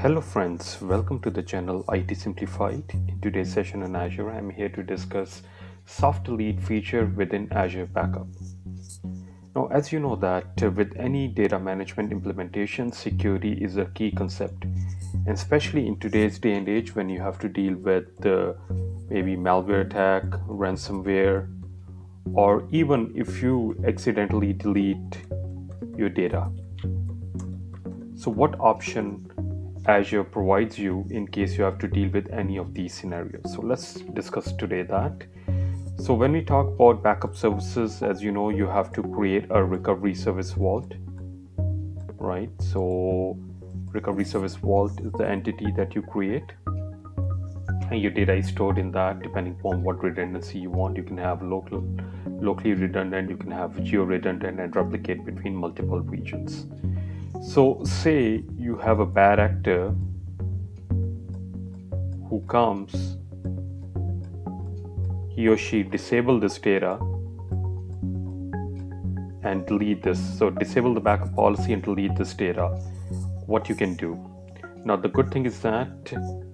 Hello friends, welcome to the channel IT Simplified. In today's session on Azure, I'm here to discuss soft delete feature within Azure Backup. Now, as you know that with any data management implementation, security is a key concept, and especially in today's day and age when you have to deal with maybe malware attack, ransomware, or even if you accidentally delete your data. So what option Azure provides you in case you have to deal with any of these scenarios? So let's discuss today that. So when we talk about backup services, as you know, you have to create a recovery service vault, right? So recovery service vault is the entity that you create, and your data is stored in that. Depending upon what redundancy you want, you can have locally redundant, you can have geo-redundant, and replicate between multiple regions. So say you have a bad actor who comes, he or she disable this data and delete this. So disable the backup policy and delete this data. What you can do. Now the good thing is that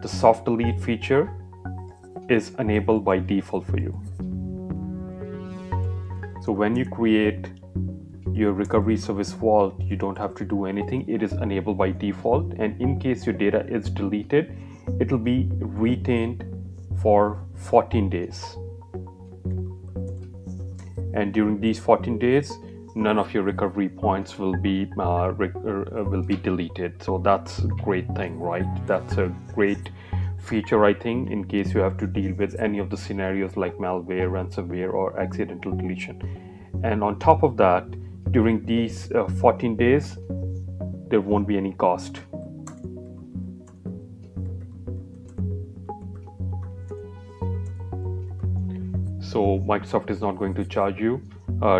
the soft delete feature is enabled by default for you. So when you create your recovery service vault, you don't have to do anything. It is enabled by default, and in case your data is deleted, it will be retained for 14 days. And during these 14 days, none of your recovery points will be deleted. So that's a great thing, right? That's a great feature, I think, in case you have to deal with any of the scenarios like malware, ransomware, or accidental deletion. And on top of that, during these 14 days, there won't be any cost. So Microsoft is not going to charge you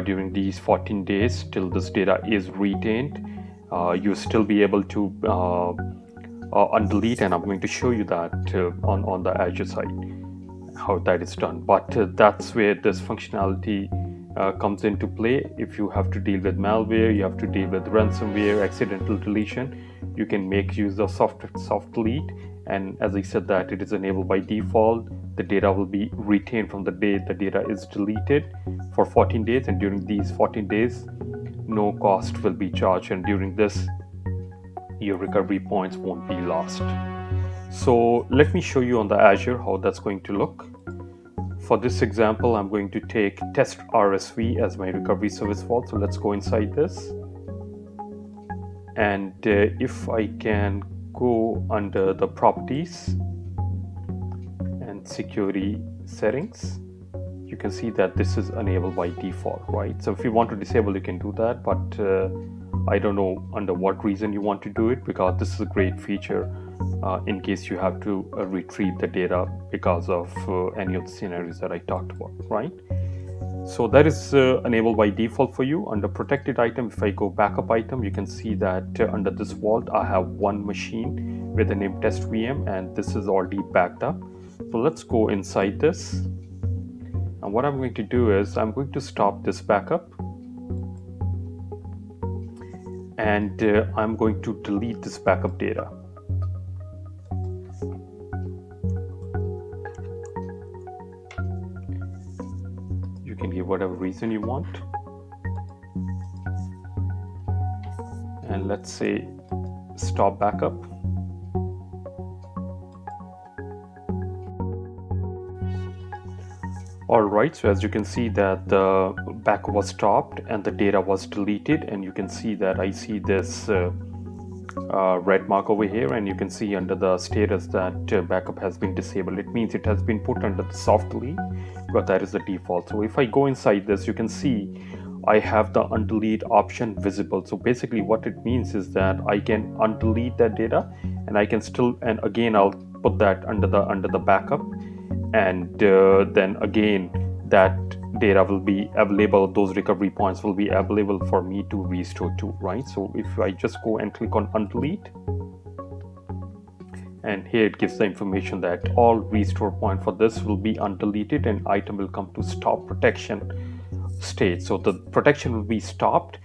during these 14 days till this data is retained. You'll still be able to undelete, and I'm going to show you that on the Azure side, how that is done. But that's where this functionality comes into play. If you have to deal with malware, you have to deal with ransomware, accidental deletion, you can make use of soft delete. And as I said, that it is enabled by default. The data will be retained from the day the data is deleted for 14 days, and during these 14 days no cost will be charged, and during this your recovery points won't be lost. So let me show you on the Azure how that's going to look. For this example, I'm going to take test RSV as my recovery service vault. So let's go inside this, and if I can go under the properties and security settings, you can see that this is enabled by default, right? So if you want to disable, you can do that, but I don't know under what reason you want to do it, because this is a great feature in case you have to retrieve the data because of any of the scenarios that I talked about, right? So that is enabled by default for you. Under protected item, if I go backup item, you can see that under this vault I have one machine with the name test VM, and this is already backed up. So let's go inside this, and what I'm going to do is I'm going to stop this backup, and I'm going to delete this backup data. You can give whatever reason you want, and let's say stop backup. Alright, so as you can see that the backup was stopped and the data was deleted, and you can see that I see this red mark over here, and you can see under the status that backup has been disabled. It means it has been put under the soft delete, but that is the default. So if I go inside this, you can see I have the undelete option visible. So basically what it means is that I can undelete that data, and I can still, and again I'll put that under the backup, and then again that data will be available, those recovery points will be available for me to restore to, right? So if I just go and click on undelete, and here it gives the information that all restore point for this will be undeleted, and item will come to stop protection state. So the protection will be stopped,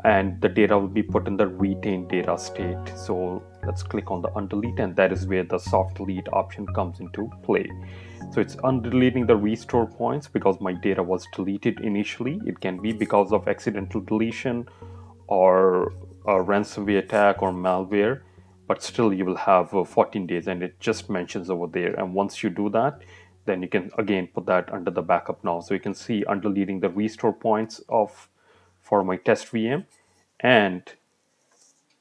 and the data will be put in the retained data state. So Let's click on the undelete, and that is where the soft delete option comes into play. So it's undeleting the restore points because my data was deleted initially. It can be because of accidental deletion or a ransomware attack or malware, but still you will have 14 days, and it just mentions over there. And once you do that, then you can again put that under the backup now. So you can see undeleting the restore points of for my test VM, and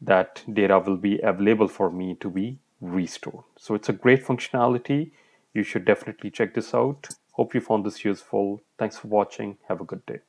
that data will be available for me to be restored. So it's a great functionality. You should definitely check this out. Hope you found this useful. Thanks for watching. Have a good day.